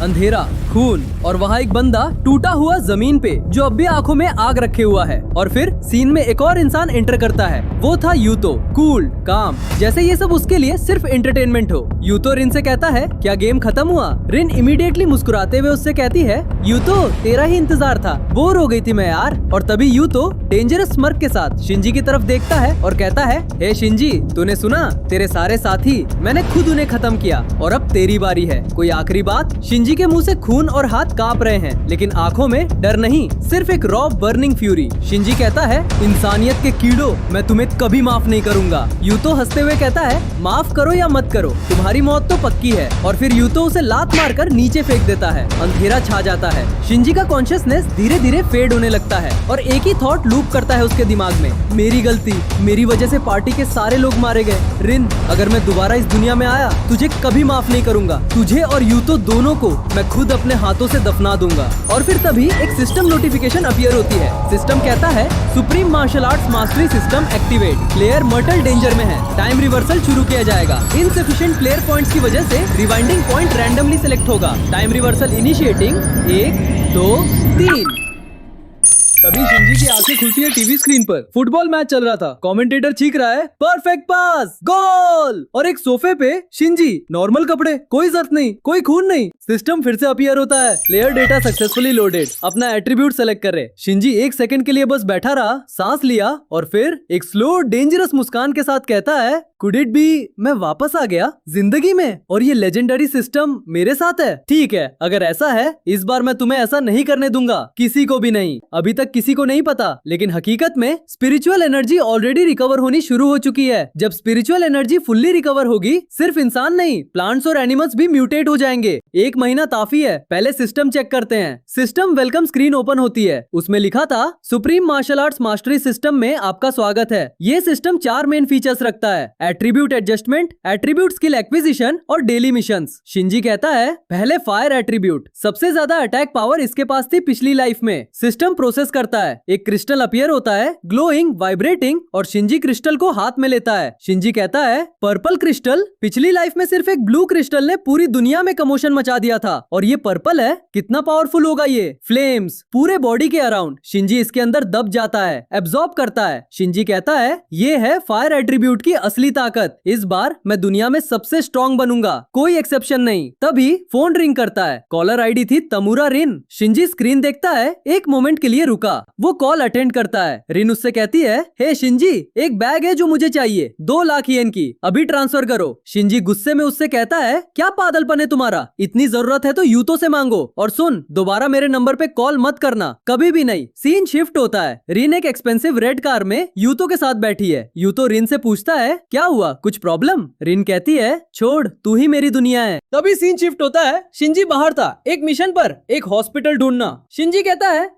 अंधेरा, खून और वहाँ एक बंदा टूटा हुआ जमीन पे जो अब भी आंखों में आग रखे हुआ है। और फिर सीन में एक और इंसान एंटर करता है। वो था यूतो, कूल, काम, जैसे ये सब उसके लिए सिर्फ एंटरटेनमेंट हो। यूतो रिन से कहता है, क्या गेम खत्म हुआ? रिन इमीडिएटली मुस्कुराते हुए उससे कहती है, यूतो तेरा ही इंतजार था, बोर हो गई थी मैं यार। और तभी यूतो डेंजरस स्मर्क के साथ शिंजी की तरफ देखता है और कहता है, हे शिंजी, तूने सुना? तेरे सारे साथी मैंने खुद उन्हें खत्म किया और अब तेरी बारी है। कोई आखिरी बात? शिंजी के मुंह से खून और हाथ कांप रहे हैं, लेकिन आंखों में डर नहीं, सिर्फ एक रॉ बर्निंग फ्यूरी। शिंजी कहता है, इंसानियत के कीड़ों, मैं तुम्हें कभी माफ नहीं करूंगा। यूतो हंसते हुए कहता है, माफ करो या मत करो, तुम्हारी मौत तो पक्की है। और फिर यूतो उसे लात मारकर नीचे फेंक देता है। अंधेरा छा जाता है। शिंजी का कॉन्शियसनेस धीरे धीरे फेड होने लगता है और एक ही थॉट लूप करता है उसके दिमाग में, मेरी गलती, मेरी वजह से पार्टी के सारे लोग मारे गए। रिन, अगर मैं दोबारा इस दुनिया में आया तुझे कभी माफ नहीं करूंगा। तुझे और यूतो दोनों को मैं खुद अपने हाथों से दफना दूंगा। और फिर तभी एक सिस्टम नोटिफिकेशन अपीयर होती है। सिस्टम कहता है, supreme martial arts mastery system activate, player mortal danger में है, टाइम रिवर्सल शुरू किया जाएगा। इनसफिशिएंट प्लेयर पॉइंट्स की वजह से रिवाइंडिंग पॉइंट रैंडमली सिलेक्ट होगा। Time reversal initiating 1, 2, 3। तभी शिंजी की आंखें खुलती है टीवी स्क्रीन पर। फुटबॉल मैच चल रहा था। कमेंटेटर चीख रहा है, परफेक्ट पास, गोल। और एक सोफे पे शिंजी, नॉर्मल कपड़े, कोई जर्फ नहीं, कोई खून नहीं। सिस्टम फिर से अपीयर होता है, प्लेयर डेटा सक्सेसफुली लोडेड, अपना एट्रीब्यूट सेलेक्ट करे। शिंजी एक सेकंड के लिए बस बैठा रहा, सांस लिया और फिर एक स्लो डेंजरस मुस्कान के साथ कहता है, कुड इट बी मैं वापस आ गया जिंदगी में और ये लेजेंडरी सिस्टम मेरे साथ है? ठीक है, अगर ऐसा है इस बार मैं तुम्हें ऐसा नहीं करने दूंगा, किसी को भी नहीं। अभी तक किसी को नहीं पता, लेकिन हकीकत में स्पिरिचुअल एनर्जी ऑलरेडी रिकवर होनी शुरू हो चुकी है। जब स्पिरिचुअल एनर्जी फुल्ली रिकवर होगी, सिर्फ इंसान नहीं, प्लांट्स और एनिमल्स भी म्यूटेट हो जाएंगे। 1 महीना काफी है, पहले सिस्टम चेक करते हैं। सिस्टम वेलकम स्क्रीन ओपन होती है। उसमें लिखा था, supreme martial arts mastery system में आपका स्वागत है। ये सिस्टम 4 मेन फीचर्स रखता है, attribute adjustment, attribute skill acquisition और डेली मिशंस। शिंजी कहता है, पहले फायर एट्रीब्यूट, सबसे ज्यादा अटैक पावर इसके पास थी पिछली लाइफ में। सिस्टम प्रोसेस करता है, एक क्रिस्टल अपीयर होता है, ग्लोइंग, वाइब्रेटिंग, और शिंजी क्रिस्टल को हाथ में लेता है। शिंजी कहता है, पर्पल क्रिस्टल, पिछली लाइफ में सिर्फ एक ब्लू क्रिस्टल ने पूरी दुनिया में कमोशन मचा दिया था और ये पर्पल है, कितना पावरफुल होगा ये। फ्लेम्स, पूरे बॉडी के अराउंड। शिंजी इसके अंदर दब जाता है, एब्जॉर्ब करता है। शिंजी कहता है, ये है फायर एट्रीब्यूट की असली ताकत। इस बार मैं दुनिया में सबसे स्ट्रॉन्ग बनूंगा, कोई एक्सेप्शन नहीं। तभी फोन रिंग करता है। कॉलर आईडी थी तमुरा रिन। शिंजी स्क्रीन देखता है, एक मोमेंट के लिए रुका। वो कॉल अटेंड करता है। रिन उससे कहती है, हे शिंजी, एक बैग है जो मुझे चाहिए, 2 लाख येन की, अभी ट्रांसफर करो। शिंजी गुस्से में उससे कहता है, क्या पागलपन है तुम्हारा? इतनी जरूरत है तो यूतो से मांगो। और सुन, दोबारा मेरे नंबर पे कॉल मत करना, कभी भी नहीं। सीन शिफ्ट होता है। रिन एक एक्सपेंसिव रेड कार में यूतो के साथ बैठी है। यूतो रिन से पूछता है, क्या हुआ, कुछ प्रॉब्लम? रिन कहती है, छोड़, तू ही मेरी दुनिया है। तभी सीन शिफ्ट होता है। शिंजी बाहर था, एक मिशन पर, एक हॉस्पिटल ढूंढना। शिंजी कहता है,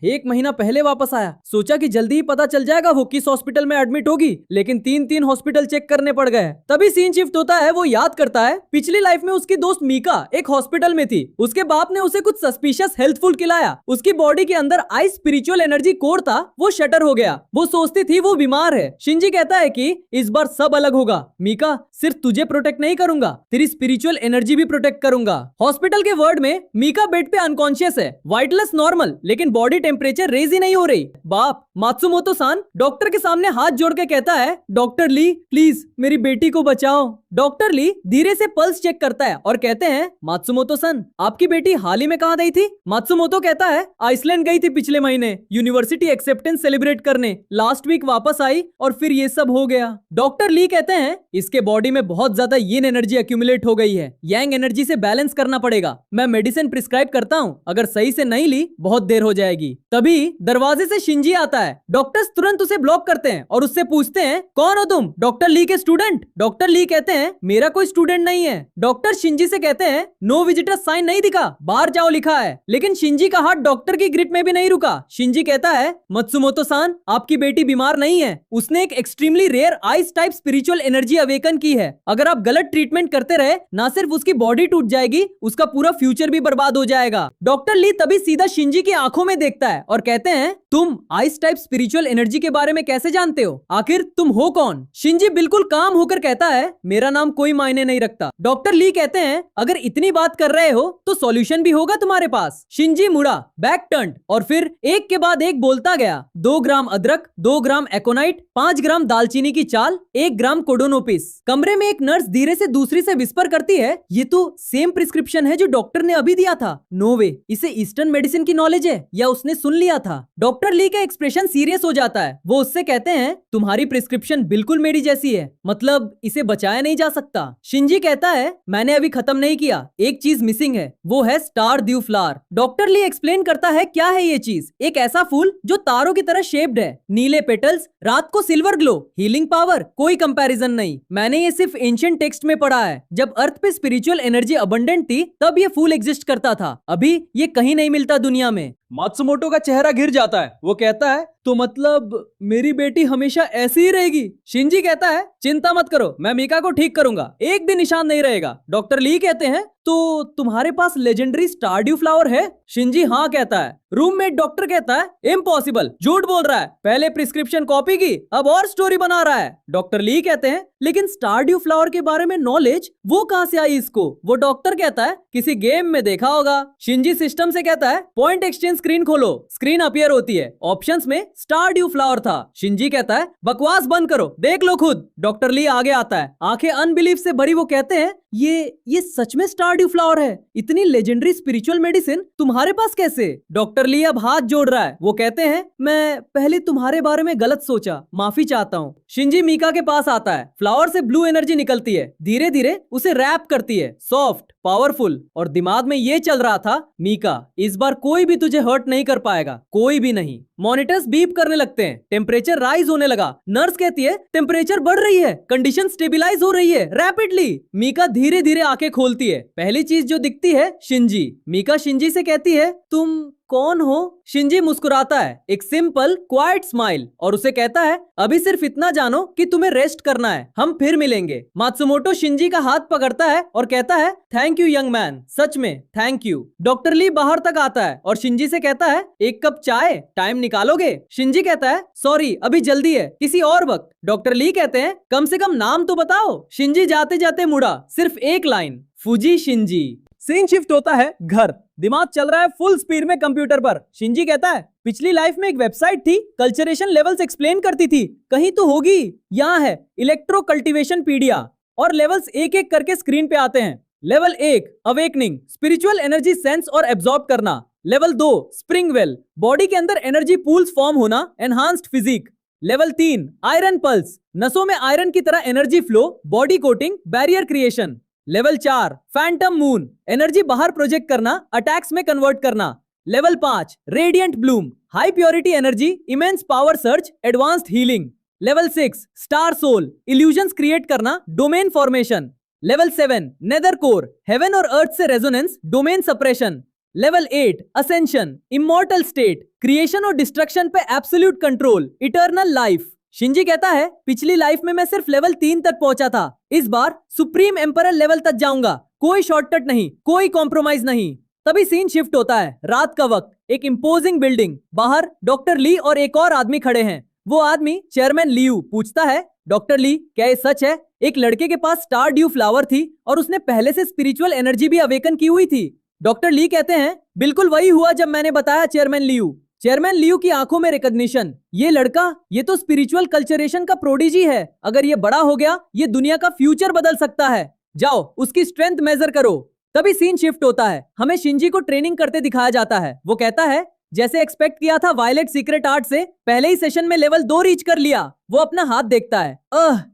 1 महीना पहले वापस आया, सोचा कि जल्दी ही पता चल जाएगा वो किस हॉस्पिटल में एडमिट होगी, लेकिन 3 हॉस्पिटल चेक करने पड़ गए। तभी सीन शिफ्ट होता है। वो याद करता है, पिछली लाइफ में उसकी दोस्त मीका एक हॉस्पिटल में थी। उसके बाप ने उसे कुछ सस्पिशियस हेल्थफुल खिलाया। उसकी बॉडी के अंदर आई स्पिरिचुअल एनर्जी कोर था, वो शटर हो गया। वो सोचती थी वो बीमार है। शिंजी कहता है कि इस बार सब अलग होगा। मीका, सिर्फ तुझे प्रोटेक्ट नहीं करूंगा, तेरी स्पिरिचुअल एनर्जी भी प्रोटेक्ट करूंगा। हॉस्पिटल के वर्ड में मीका बेड पे अनकॉन्शियस है, वाइटलेस नॉर्मल, लेकिन बॉडी टेम्परेचर रेज ही नहीं हो रही। बाप मात्सुमोतो सान डॉक्टर के सामने हाथ जोड़ के कहता है, डॉक्टर ली, प्लीज मेरी बेटी को बचाओ। डॉक्टर ली धीरे से पल्स चेक करता है और कहते हैं, मात्सुमोतो सन, आपकी बेटी हाल ही में कहाँ गई थी? मात्सुमोतो कहता है, आइसलैंड गई थी पिछले महीने, यूनिवर्सिटी एक्सेप्टेंस सेलिब्रेट करने। लास्ट वीक वापस आई और फिर ये सब हो गया। डॉक्टर ली कहते हैं, इसके बॉडी में बहुत ज्यादा यिन एनर्जी एक्यूमुलेट हो गई है, यांग एनर्जी से बैलेंस करना पड़ेगा। मैं मेडिसिन प्रिस्क्राइब करता हूँ, अगर सही से नहीं ली बहुत देर हो जाएगी। तभी दरवाजे से शिंजी आता है। डॉक्टर्स तुरंत उसे ब्लॉक करते हैं और उससे पूछते हैं, कौन हो तुम? डॉक्टर ली के स्टूडेंट? डॉक्टर ली कहते हैं, मेरा कोई स्टूडेंट नहीं है। डॉक्टर शिंजी से कहते हैं, नो विजिटर साइन नहीं दिखा, बाहर जाओ लिखा है। लेकिन शिंजी का हाथ डॉक्टर की ग्रिप में भी नहीं रुका। शिंजी कहता है, मत्सुमोतो सान, आपकी बेटी बीमार नहीं है, उसने एक extremely rare ice type spiritual energy awaken की है। अगर आप गलत ट्रीटमेंट करते रहे, ना सिर्फ उसकी बॉडी टूट जाएगी, उसका पूरा फ्यूचर भी बर्बाद हो जाएगा। डॉक्टर ली तभी सीधा शिंजी की आंखों में देखता है और कहते हैं, तुम आइस टाइप स्पिरिचुअल एनर्जी के बारे में कैसे जानते हो? आखिर तुम हो कौन? शिंजी बिल्कुल काम होकर कहता है, मेरा नाम कोई मायने नहीं रखता। डॉक्टर ली कहते हैं, अगर इतनी बात कर रहे हो तो सॉल्यूशन भी होगा तुम्हारे पास। शिंजी मुड़ा, बैक टर्न और फिर एक के बाद एक बोलता गया। 2 ग्राम अदरक, 2 ग्राम एकोनाइट, 5 ग्राम दालचीनी की चाल, 1 ग्राम कोडोनोपिस। कमरे में एक नर्स धीरे से दूसरी से विस्पर करती है, ये तो सेम प्रिस्क्रिप्शन है जो डॉक्टर ने अभी दिया था। नो वे, इसे ईस्टर्न मेडिसिन की नॉलेज है या उसने सुन लिया था। डॉक्टर ली का एक्सप्रेशन सीरियस हो जाता है। वो उससे कहते हैं, तुम्हारी प्रिस्क्रिप्शन बिल्कुल मेरी जैसी है, मतलब इसे बचाया नहीं जा सकता। शिंजी कहता है, मैंने अभी खत्म नहीं किया, एक चीज मिसिंग है, वो है star due flower. Doctor Li explain करता है, क्या है ये चीज? एक ऐसा फूल जो तारों की तरह शेप्ड है, नीले पेटल्स, रात को सिल्वर ग्लो, हीलिंग पावर, कोई कंपैरिजन नहीं। मैंने ये सिर्फ एंशिएंट टेक्स्ट में पढ़ा है। जब अर्थ पे स्पिरिचुअल एनर्जी अबंडेंट थी तब ये फूल एग्जिस्ट करता था, अभी ये कहीं नहीं मिलता दुनिया में। मात्सुमोटो का चेहरा घिर जाता है। वो कहता है, तो मतलब मेरी बेटी हमेशा ऐसी ही रहेगी? शिंजी कहता है, चिंता मत करो, मैं मीका को ठीक करूंगा, एक भी निशान नहीं रहेगा। डॉक्टर ली कहते हैं, तो तुम्हारे पास लेजेंडरी स्टार ड्यू फ्लावर है? शिंजी हाँ कहता है। रूममेट डॉक्टर कहता है, इम्पॉसिबल, झूठ बोल रहा है, पहले प्रिस्क्रिप्शन कॉपी की, अब और स्टोरी बना रहा है। डॉक्टर ली कहते हैं, लेकिन स्टार ड्यू फ्लावर के बारे में नॉलेज वो कहां से आई इसको? वो डॉक्टर कहता है, किसी गेम में देखा होगा। शिंजी सिस्टम से कहता है, पॉइंट एक्सचेंज स्क्रीन खोलो। स्क्रीन अपीयर होती है, ऑप्शंस में स्टार ड्यू फ्लावर था। शिंजी कहता है, बकवास बंद करो, देख लो खुद। डॉक्टर ली आगे आता है, आंखें अनबिलीफ से भरी। वो कहते हैं, ये सच में स्टार ड्यू फ्लावर है? इतनी लेजेंडरी स्पिरिचुअल मेडिसिन तुम्हारे पास कैसे? डॉक्टर ली अब हाथ जोड़ रहा है। वो कहते हैं, मैं पहले तुम्हारे बारे में गलत सोचा, माफी चाहता हूँ। शिंजी मीका के पास आता है। फ्लावर से ब्लू एनर्जी निकलती है, धीरे धीरे उसे रैप करती है, सॉफ्ट, पावरफुल। और दिमाग में ये चल रहा था, मीका इस बार कोई भी तुझे हर्ट नहीं कर पाएगा, कोई भी नहीं। मॉनिटर्स बीप करने लगते हैं, टेम्परेचर राइज होने लगा। नर्स कहती है, टेम्परेचर बढ़ रही है, कंडीशन स्टेबलाइज हो रही है रैपिडली। मीका धीरे धीरे आंखें खोलती है। पहली चीज जो दिखती है, शिंजी। मीका शिंजी से कहती है, तुम कौन हो? शिंजी मुस्कुराता है, एक सिंपल क्वाइट स्माइल, और उसे कहता है, अभी सिर्फ इतना जानो कि तुम्हें रेस्ट करना है, हम फिर मिलेंगे। मात्सुमोटो शिंजी का हाथ पकड़ता है और कहता है, थैंक यू यंग मैन, सच में थैंक यू। डॉक्टर ली बाहर तक आता है और शिंजी से कहता है, एक कप चाय टाइम निकालोगे? शिंजी कहता है, सॉरी अभी जल्दी है, किसी और वक्त। डॉक्टर ली कहते हैं, कम से कम नाम तो बताओ। शिंजी जाते जाते मुड़ा, सिर्फ एक line, Fuji Shinji. Scene shift होता है घर। दिमाग चल रहा है फुल स्पीड में कंप्यूटर पर। शिंजी कहता है, पिछली लाइफ में एक वेबसाइट थी, कल्चरेशन लेवल्स एक्सप्लेन करती थी, कहीं तो होगी। यहाँ है इलेक्ट्रो कल्टीवेशन पीडिया, और लेवल्स एक एक करके स्क्रीन पे आते हैं। Level 1 awakening, spiritual energy sense और एब्जॉर्ब करना। लेवल 2 स्प्रिंग वेल, बॉडी के अंदर एनर्जी पूल्स फॉर्म होना, enhanced physique. Level 3 iron pulse, नसों में आयरन की तरह energy flow, body coating, barrier creation. Level 4 phantom moon, energy बाहर प्रोजेक्ट करना, अटैक्स में कन्वर्ट करना। Level 5 radiant bloom, high purity energy, immense power search, advanced healing. Level 6 star soul, illusions create करना, domain formation. Level 7 nether core, heaven और earth से resonance, domain suppression. Level 8 ascension, immortal state, creation और destruction पे absolute control, eternal life. Shinji कहता है, पिछली life में मैं सिर्फ लेवल 3 तक पहुंचा था, इस बार सुप्रीम एम्परर लेवल तक जाऊंगा, कोई शॉर्टकट नहीं, कोई कॉम्प्रोमाइज नहीं। तभी सीन शिफ्ट होता है, रात का वक्त, एक इम्पोजिंग बिल्डिंग, बाहर डॉक्टर ली और एक और आदमी खड़े हैं। वो आदमी चेयरमैन लियू पूछता है, डॉक्टर ली क्या ये सच है? एक लड़के के पास स्टार ड्यू फ्लावर थी और उसने पहले से स्पिरिचुअल एनर्जी भी अवेकन की हुई थी। डॉक्टर ली कहते हैं, बिल्कुल वही हुआ जब मैंने बताया चेयरमैन लियू। चेयरमैन लियू की आंखों में रिकॉग्निशन, ये लड़का, ये तो स्पिरिचुअल कल्चरेशन का प्रोडिजी है, अगर ये बड़ा हो गया ये दुनिया का फ्यूचर बदल सकता है, जाओ उसकी स्ट्रेंथ मेजर करो। तभी सीन शिफ्ट होता है, हमें शिंजी को ट्रेनिंग करते दिखाया जाता है। वो कहता है, जैसे एक्सपेक्ट किया था वायलेट सीक्रेट आर्ट से, पहले ही सेशन में लेवल 2 रीच कर लिया। वो अपना हाथ देखता है,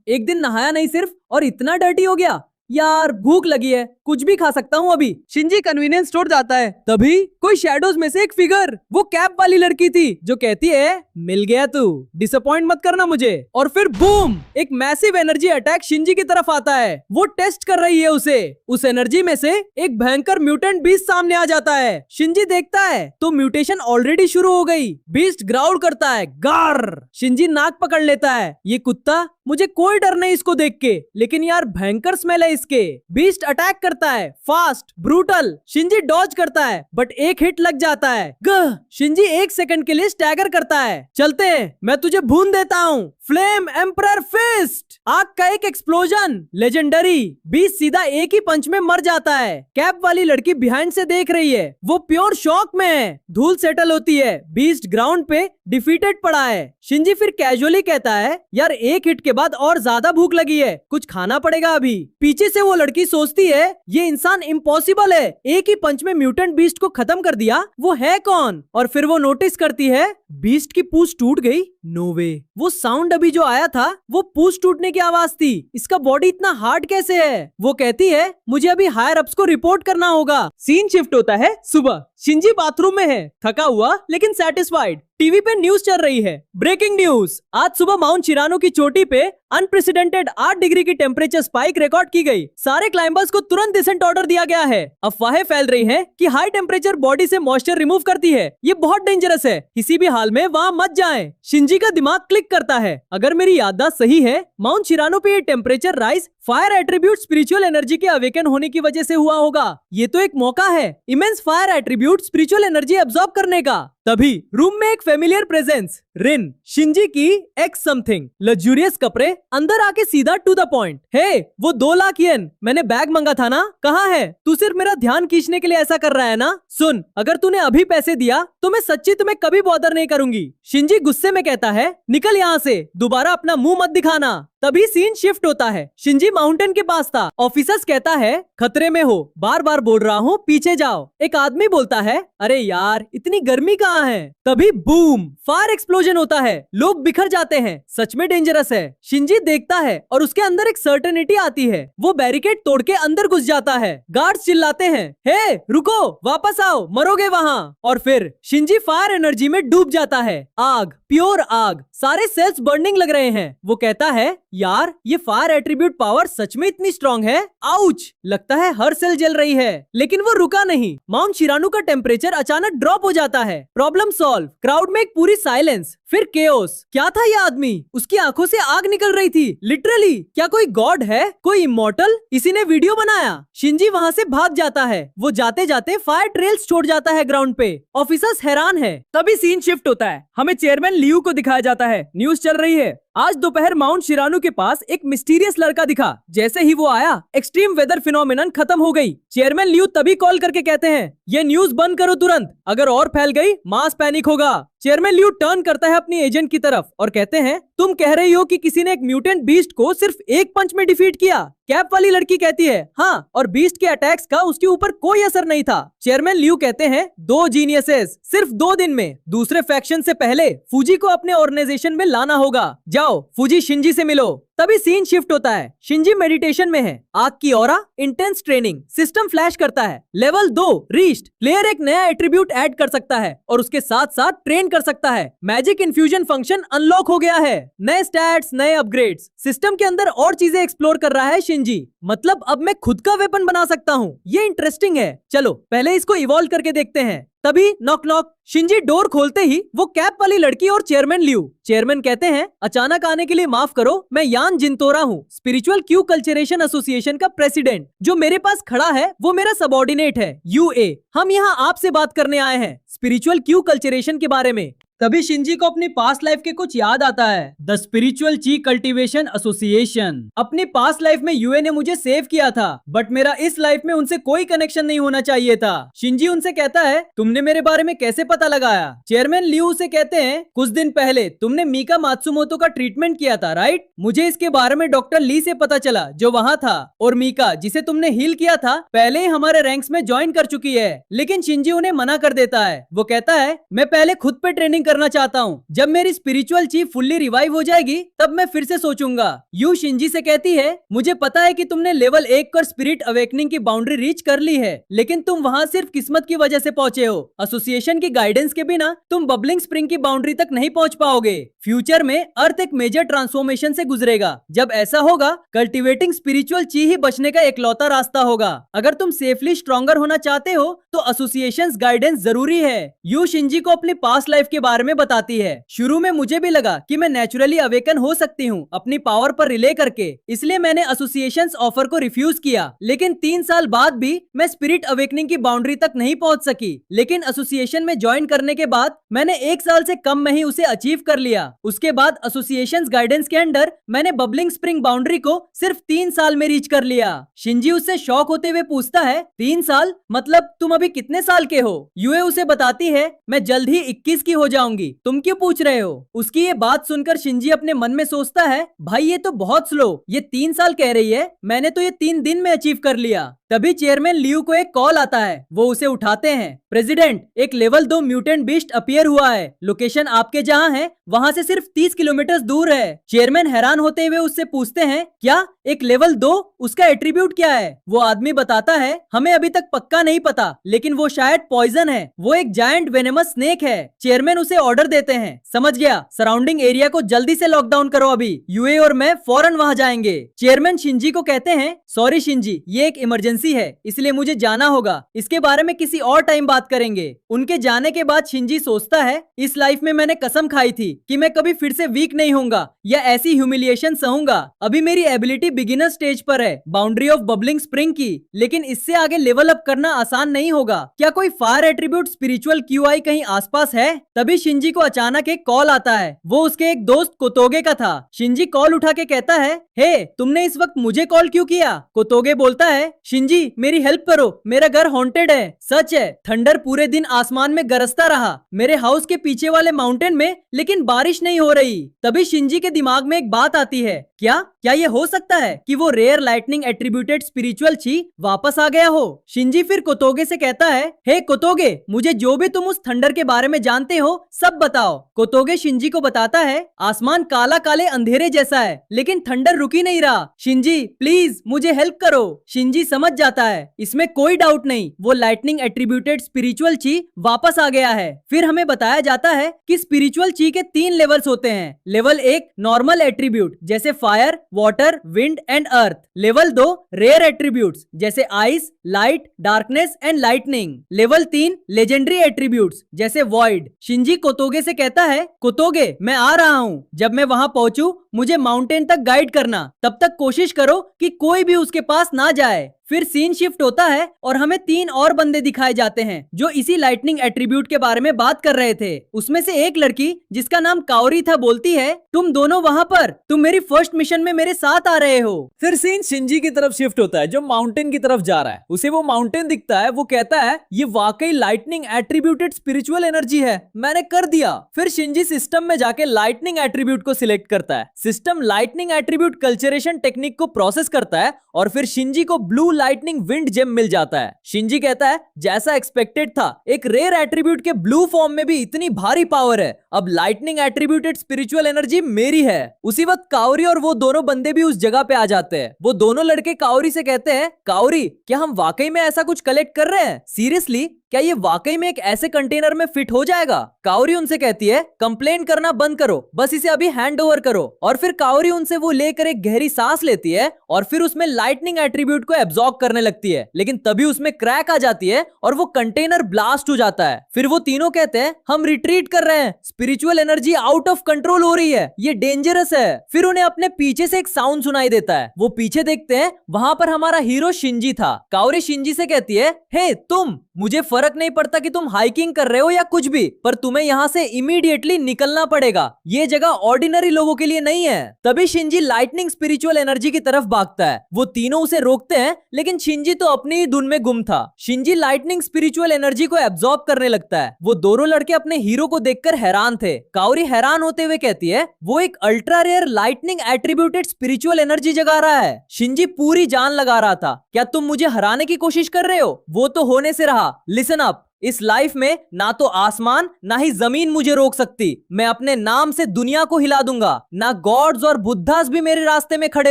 एक दिन नहाया नहीं सिर्फ, और इतना डर्टी हो गया, यार भूख लगी है, कुछ भी खा सकता हूँ अभी। शिंजी कन्वीनियंस स्टोर जाता है, तभी कोई शैडोज में से एक फिगर, वो कैप वाली लड़की थी जो कहती है, मिल गया तू, डिसअपॉइंट मत करना मुझे। और फिर बूम, एक मैसिव एनर्जी अटैक शिंजी की तरफ आता है। वो टेस्ट कर रही है उसे। उस एनर्जी में से एक भयंकर म्यूटेंट बीस्ट सामने आ जाता है। शिंजी देखता है तो म्यूटेशन ऑलरेडी शुरू हो गई। बीस्ट ग्राउल करता है, गार। शिंजी नाक पकड़ लेता है, ये कुत्ता मुझे कोई डर नहीं इसको देख के, लेकिन यार भयंकर स्मेल है इसके। बीस्ट अटैक करता है, फास्ट, ब्रूटल। शिंजी डॉज करता है बट एक हिट लग जाता है। गह, शिंजी 1 सेकंड के लिए स्टैगर करता है। चलते हैं, मैं तुझे भून देता हूँ। फ्लेम एम्परर फिस्ट, आग का एक एक्सप्लोजन, लेजेंडरी। बीस्ट सीधा एक ही पंच में मर जाता है। कैप वाली लड़की बिहाइंड से देख रही है, वो प्योर शॉक में है। धूल सेटल होती है, बीस्ट ग्राउंड पे डिफीटेड पड़ा है। शिंजी फिर कैजुअली कहता है, यार एक हिट के बाद और ज्यादा भूख लगी है, कुछ खाना पड़ेगा अभी। पीछे से वो लड़की सोचती है, ये इंसान इम्पॉसिबल है, एक ही पंच में म्यूटेंट बीस्ट को खत्म कर दिया, वो है कौन? और फिर वो नोटिस करती है बीस्ट की पूंछ टूट गई। नो वे, वो साउंड अभी जो आया था वो पूंछ टूटने की आवाज थी। इसका बॉडी इतना हार्ड कैसे है? वो कहती है, मुझे अभी हायर अप्स को रिपोर्ट करना होगा। सीन शिफ्ट होता है सुबह। शिंजी बाथरूम में है, थका हुआ लेकिन सेटिस्फाइड। टीवी पे न्यूज चल रही है। ब्रेकिंग न्यूज, आज सुबह माउंट शिरानो की चोटी पे अनप्रेसिडेंटेड 8 डिग्री की टेम्परेचर स्पाइक रिकॉर्ड की गई। सारे क्लाइंबर्स को तुरंत डिसेंट ऑर्डर दिया गया है। अफवाहें फैल रही हैं कि हाई टेम्परेचर बॉडी से मॉइस्चर रिमूव करती है, ये बहुत डेंजरस है, किसी भी हाल में वहाँ मत जाएं। शिंजी का दिमाग क्लिक करता है, अगर मेरी याददाश्त सही है, माउंट शिरानो पे ये temperature rise fire attribute spiritual energy के अवेकन होने की वजह से हुआ होगा। ये तो एक मौका है immense fire attribute spiritual energy absorb करने का। तभी रूम में एक फेमिलियर प्रेजेंस, रिन, शिंजी की एक्स समथिंग, लग्जूरियस कपड़े, अंदर आके सीधा टू द पॉइंट। हे, वो 2 लाख येन मैंने बैग मंगा था ना, कहाँ है? तू सिर्फ मेरा ध्यान खींचने के लिए ऐसा कर रहा है ना? सुन, अगर तूने अभी पैसे दिया तो मैं सच्ची तुम्हें कभी बॉदर नहीं करूंगी। शिंजी गुस्से में कहता है, निकल यहाँ से, दोबारा अपना मुंह मत दिखाना। तभी सीन शिफ्ट होता है। शिंजी माउंटेन के पास था। ऑफिसर्स कहता है, खतरे में हो, बार बार बोल रहा हूँ पीछे जाओ। एक आदमी बोलता है, अरे यार इतनी गर्मी कहाँ है? तभी बूम, फायर एक्सप्लोजन होता है, लोग बिखर जाते हैं। सच में डेंजरस है। शिंजी देखता है और उसके अंदर एक सर्टेनिटी आती है। वो बैरिकेड तोड़ के अंदर घुस जाता है। गार्ड्स चिल्लाते हैं, हे रुको, वापस आओ, मरोगे वहाँ। और फिर शिंजी फायर एनर्जी में डूब जाता है। आग, प्योर आग, सारे सेल्स बर्निंग लग रहे हैं। वो कहता है, यार ये फायर एट्रीब्यूट पावर सच में इतनी स्ट्रॉन्ग है? आउच, लगता है हर सेल जल रही है। लेकिन वो रुका नहीं। माउंट शिरानो का टेम्परेचर अचानक ड्रॉप हो जाता है। Problem solve. क्राउड में एक पूरी साइलेंस, फिर केओस। क्या था ये आदमी? उसकी आंखों से आग निकल रही थी, लिटरली। क्या कोई गॉड है, कोई इमॉर्टल? इसी ने वीडियो बनाया। शिंजी वहाँ से भाग जाता है। वो जाते जाते फायर ट्रेल्स छोड़ जाता है ग्राउंड पे। ऑफिसर्स हैरान है। तभी सीन शिफ्ट होता है। हमें चेयरमैन लियू को दिखाया जाता है। न्यूज चल रही है, आज दोपहर माउंट शिरानो के पास एक मिस्टीरियस लड़का दिखा। जैसे ही वो आया, एक्सट्रीम वेदर फिनोमेनन खत्म हो गई। चेयरमैन लियू तभी कॉल करके कहते हैं, ये न्यूज बंद करो तुरंत, अगर और फैल गई मास पैनिक होगा। चेयरमैन लियू टर्न करता है अपनी एजेंट की तरफ और कहते हैं, तुम कह रही हो कि किसी ने एक म्यूटेंट बीस्ट को सिर्फ एक पंच में डिफीट किया? कैप वाली लड़की कहती है, हाँ, और बीस्ट के अटैक्स का उसके ऊपर कोई असर नहीं था। चेयरमैन लियू कहते हैं, 2 जीनियसेस सिर्फ 2 दिन में। दूसरे फैक्शन से पहले फूजी को अपने ऑर्गेनाइजेशन में लाना होगा। जाओ, फूजी शिंजी से मिलो। तभी सीन शिफ्ट होता है। शिंजी मेडिटेशन में है। आग की aura, intense training, system flash करता है। Level 2 reached. प्लेयर एक नया एट्रीब्यूट ऐड कर सकता है और उसके साथ साथ ट्रेन कर सकता है। मैजिक इन्फ्यूजन फंक्शन अनलॉक हो गया है। नए स्टैट्स, नए अपग्रेड्स। सिस्टम के अंदर और चीजें एक्सप्लोर कर रहा है शिंजी। मतलब अब मैं खुद का वेपन बना सकता हूँ। ये इंटरेस्टिंग है। चलो पहले इसको इवॉल्व करके देखते हैं। तभी नॉक नॉक। शिंजी डोर खोलते ही वो कैप वाली लड़की और चेयरमैन लियू। चेयरमैन कहते हैं, अचानक आने के लिए माफ करो, मैं यान जिनतोरा हूँ, स्पिरिचुअल क्यू कल्चरेशन एसोसिएशन का प्रेसिडेंट। जो मेरे पास खड़ा है वो मेरा सबऑर्डिनेट है, यूए। हम यहाँ आपसे बात करने आए हैं स्पिरिचुअल क्यू कल्चरेशन के बारे में। तभी शिंजी को अपनी पास्ट लाइफ के कुछ याद आता है। द स्पिरिचुअल ची कल्टीवेशन एसोसिएशन। अपनी पास्ट लाइफ में यूए ने मुझे सेव किया था, बट मेरा इस लाइफ में उनसे कोई कनेक्शन नहीं होना चाहिए था। शिंजी उनसे कहता है, तुमने मेरे बारे में कैसे पता लगाया? चेयरमैन लियू से कहते हैं, कुछ दिन पहले तुमने मीका मात्सुमोतो का ट्रीटमेंट किया था, राइट? मुझे इसके बारे में डॉक्टर ली से पता चला, जो वहाँ था। और मीका, जिसे तुमने हील किया था, पहले ही हमारे रैंक्स में ज्वाइन कर चुकी है। लेकिन शिंजी उन्हें मना कर देता है। वो कहता है, मैं पहले खुद पे ट्रेनिंग करना चाहता हूँ। जब मेरी स्पिरिचुअल चीफ फुल्ली रिवाइव हो जाएगी तब मैं फिर से सोचूंगा। यू शिंजी से कहती है, मुझे पता है कि तुमने लेवल 1 पर स्पिरिट अवेकनिंग की बाउंड्री रीच कर ली है, लेकिन तुम वहाँ सिर्फ किस्मत की वजह से पहुंचे हो। एसोसिएशन की गाइडेंस के बिना तुम बबलिंग स्प्रिंग की बाउंड्री तक नहीं पहुंच पाओगे। फ्यूचर में अर्थ एक मेजर ट्रांसफॉर्मेशन से गुजरेगा। जब ऐसा होगा, कल्टिवेटिंग स्पिरिचुअल ची ही बचने का इकलौता रास्ता होगा। अगर तुम सेफली स्ट्रॉन्गर होना चाहते हो तो एसोसिएशन गाइडेंस जरूरी है। यू शिंजी को अपनी पास्ट लाइफ के बारे बारे में बताती है। शुरू में मुझे भी लगा कि मैं नेचुरली अवेकन हो सकती हूँ अपनी पावर पर रिले करके, इसलिए मैंने एसोसिएशंस ऑफर को रिफ्यूज किया। लेकिन 3 साल बाद भी मैं स्पिरिट अवेकनिंग की बाउंड्री तक नहीं पहुंच सकी। लेकिन एसोसिएशन में ज्वाइन करने के बाद मैंने 1 साल से कम में ही उसे अचीव कर लिया। उसके बाद एसोसिएशंस गाइडेंस के अंडर मैंने बबलिंग स्प्रिंग बाउंड्री को सिर्फ 3 साल में रीच कर लिया। शिंजी उससे शॉक होते हुए पूछता है, 3 साल मतलब तुम अभी कितने साल के हो? यूए उसे बताती है, मैं जल्द ही 21 की हो जाऊंगी, तुम क्यों पूछ रहे हो? उसकी ये बात सुनकर शिंजी अपने मन में सोचता है, भाई ये तो बहुत स्लो, ये 3 साल कह रही है, मैंने तो ये 3 दिन में अचीव कर लिया। तभी चेयरमैन लियू को एक कॉल आता है, वो उसे उठाते हैं। प्रेसिडेंट, एक लेवल 2 म्यूटेंट बीस्ट अपीयर हुआ है, लोकेशन आपके जहां है वहां से सिर्फ 30 किलोमीटर दूर है। चेयरमैन हैरान होते हुए उससे पूछते हैं, क्या एक लेवल 2? उसका एट्रीब्यूट क्या है? वो आदमी बताता है, हमें अभी तक पक्का नहीं पता, लेकिन वो शायद पॉइजन है, वो एक जायंट वेनेमस स्नेक है। चेयरमैन उसे ऑर्डर देते हैं, समझ गया, सराउंडिंग एरिया को जल्दी से लॉकडाउन करो, अभी यूए और मैं फौरन वहां जाएंगे। चेयरमैन शिंजी को कहते हैं, सॉरी शिंजी, ये एक इमरजेंसी है, इसलिए मुझे जाना होगा, इसके बारे में किसी और टाइम बात करेंगे। उनके जाने के बाद शिंजी सोचता है, इस लाइफ में मैंने कसम खाई थी कि मैं कभी फिर से वीक नहीं होऊंगा या ऐसी ह्यूमिलिएशन सहूंगा। अभी मेरी एबिलिटी बिगिनर स्टेज पर है, बाउंड्री ऑफ बबलिंग स्प्रिंग की, लेकिन इससे आगे लेवल अप करना आसान नहीं होगा। क्या कोई फायर एट्रीब्यूट स्पिरिचुअल क्यूआई कहीं आसपास है? तभी शिंजी को अचानक एक कॉल आता है, वो उसके एक दोस्त कोतोगे का था। शिंजी कॉल उठा के कहता है, हे तुमने इस वक्त मुझे कॉल क्यों किया? कोतोगे बोलता है, शिंजी मेरी हेल्प करो, मेरा घर हॉन्टेड है। सच है, थंडर पूरे दिन आसमान में गरजता रहा मेरे हाउस के पीछे वाले माउंटेन में, लेकिन बारिश नहीं हो रही। तभी शिंजी के दिमाग में एक बात आती है, क्या ये हो सकता है कि वो रेयर लाइटनिंग एट्रीब्यूटेड स्पिरिचुअल ची वापस आ गया हो? शिंजी फिर कोतोगे से कहता है, हे कोतोगे, मुझे जो भी तुम उस थंडर के बारे में जानते हो सब बताओ। कोतोगे शिंजी को बताता है, आसमान काला काले अंधेरे जैसा है, लेकिन थंडर रुक ही नहीं रहा। शिंजी प्लीज मुझे हेल्प करो। शिंजी समझ जाता है, इसमें कोई डाउट नहीं, वो लाइटनिंग एट्रीब्यूटेड स्पिरिचुअल ची वापस आ गया है। फिर हमें बताया जाता है कि स्पिरिचुअल ची के 3 लेवल्स होते हैं। लेवल 1 नॉर्मल एट्रीब्यूट जैसे fire, water, wind and earth. Level 2 rare attributes जैसे ice, light, darkness and lightning. Level 3 legendary attributes जैसे वॉइड। शिंजी कोतोगे से कहता है, कोतोगे मैं आ रहा हूँ, जब मैं वहां पहुंचू मुझे माउंटेन तक गाइड करना, तब तक कोशिश करो कि कोई भी उसके पास ना जाए। फिर सीन शिफ्ट होता है और हमें 3 और बंदे दिखाए जाते हैं जो इसी लाइटनिंग एट्रीब्यूट के बारे में बात कर रहे थे। उसमें से एक लड़की जिसका नाम काओरी था बोलती है, तुम दोनों वहां पर, तुम मेरी फर्स्ट मिशन में मेरे साथ आ रहे हो। फिर सीन शिंजी की तरफ शिफ्ट होता है जो माउंटेन की तरफ जा रहा है। उसे वो माउंटेन दिखता है, वो कहता है, ये वाकई लाइटनिंग एट्रीब्यूटेड स्पिरिचुअल एनर्जी है, मैंने कर दिया। फिर शिंजी सिस्टम में जाके लाइटनिंग एट्रीब्यूट को सिलेक्ट करता है। System lightning attribute culturation technique को प्रोसेस करता है और फिर शिंजी को ब्लू लाइटनिंग विंड जेम मिल जाता है। शिंजी कहता है, जैसा एक्सपेक्टेड था, एक रेयर एट्रीब्यूट के ब्लू फॉर्म में भी इतनी भारी पावर है, अब लाइटनिंग एट्रीब्यूटेड स्पिरिचुअल एनर्जी मेरी है। उसी वक्त काओरी और वो दोनों बंदे भी उस जगह पे आ जाते हैं। वो दोनों लड़के काओरी से कहते हैं, काओरी क्या हम वाकई में ऐसा कुछ कलेक्ट कर रहे हैं? सीरियसली क्या ये वाकई में एक ऐसे कंटेनर में फिट हो जाएगा? काओरी उनसे कहती है, कंप्लेन करना बंद करो, बस इसे अभी हैंड ओवर करो। और फिर काओरी उनसे वो लेकर एक गहरी सांस लेती है और फिर उसमें लाइटनिंग एट्रीब्यूट को एब्जॉर्ब करने लगती है, लेकिन तभी उसमें क्रैक आ जाती है और वो कंटेनर ब्लास्ट हो जाता है। फिर वो तीनों कहते हैं, हम रिट्रीट कर रहे हैं, spiritual energy out of control हो रही है, ये डेंजरस है। फिर उन्हें अपने पीछे से एक साउंड सुनाई देता है। वो पीछे देखते हैं, वहां पर हमारा हीरो शिंजी था। काओरी शिंजी से कहती है, हे तुम, मुझे फर्क नहीं पड़ता कि तुम हाइकिंग कर रहे हो या कुछ भी, पर तुम्हें यहाँ से इमीडिएटली निकलना पड़ेगा, ये जगह ऑर्डिनरी लोगों के लिए नहीं है। तभी शिंजी लाइटनिंग स्पिरिचुअल एनर्जी की तरफ भागता है। वो तीनों उसे रोकते हैं, लेकिन शिंजी तो अपनी ही धुन में गुम था। शिंजी लाइटनिंग स्पिरिचुअल एनर्जी को एब्जॉर्ब करने लगता है। वो दोनों लड़के अपने हीरो को देखकर हैरान थे। काओरी हैरान होते हुए कहती है, वो एक ultra rare lightning attributed spiritual energy जगा रहा है। शिंजी पूरी जान लगा रहा था, क्या तुम मुझे हराने की कोशिश कर रहे हो? वो तो होने से रहा। लिसन अप, इस लाइफ में ना तो आसमान ना ही जमीन मुझे रोक सकती। मैं अपने नाम से दुनिया को हिला दूंगा। ना गॉड्स और बुद्धास भी मेरे रास्ते में खड़े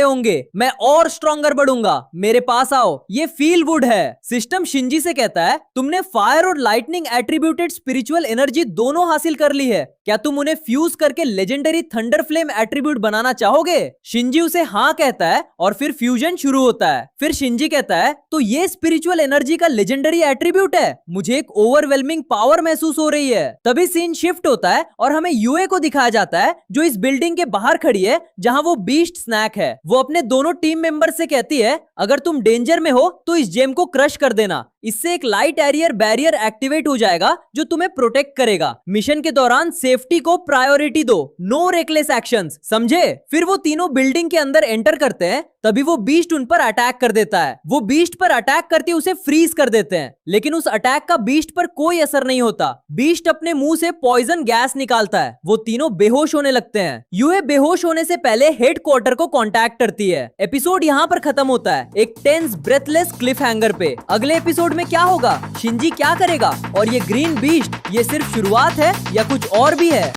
होंगे। मैं और स्ट्रॉन्गर बढ़ूंगा। मेरे पास आओ, ये फील गुड है। सिस्टम शिंजी से कहता है, तुमने फायर और लाइटनिंग एट्रीब्यूटेड स्पिरिचुअल एनर्जी दोनों हासिल कर ली है, क्या तुम उन्हें फ्यूज करके लेजेंडरी थंडर फ्लेम एट्रीब्यूट बनाना चाहोगे? शिंजी उसे हाँ कहता है और फिर फ्यूजन शुरू होता है। फिर शिंजी कहता है, तो ये स्पिरिचुअल एनर्जी का लेजेंडरी एट्रीब्यूट है, मुझे एक ओवरवेलमिंग पावर महसूस हो रही है। तभी सीन शिफ्ट होता है और हमें यूए को दिखाया जाता है जो इस बिल्डिंग के बाहर खड़ी है जहां वो बीस्ट स्नैक है। वो अपने दोनों टीम मेंबर से कहती है अगर तुम डेंजर में हो तो इस जेम को क्रश कर देना, इससे एक लाइट एरियर बैरियर एक्टिवेट हो जाएगा जो तुम्हें प्रोटेक्ट करेगा। मिशन के दौरान सेफ्टी को प्रायोरिटी दो, नो रेकलेस एक्शंस, समझे? फिर वो तीनों बिल्डिंग के अंदर एंटर करते हैं, तभी वो बीस्ट उन पर अटैक कर देता है। वो बीस्ट पर अटैक करके उसे फ्रीज कर देते हैं, लेकिन उस अटैक का बीस्ट पर कोई असर नहीं होता। बीस्ट अपने मुंह से पॉइजन गैस निकालता है, वो तीनों बेहोश होने लगते हैं। यूए बेहोश होने से पहले हेडक्वार्टर को कांटेक्ट करती है। एपिसोड यहाँ पर खत्म होता है एक टेंस ब्रेथलेस क्लिफ हैंगर पे। अगले एपिसोड में क्या होगा, शिंजी क्या करेगा और ये ग्रीन बीस्ट ये सिर्फ शुरुआत है या कुछ और भी है?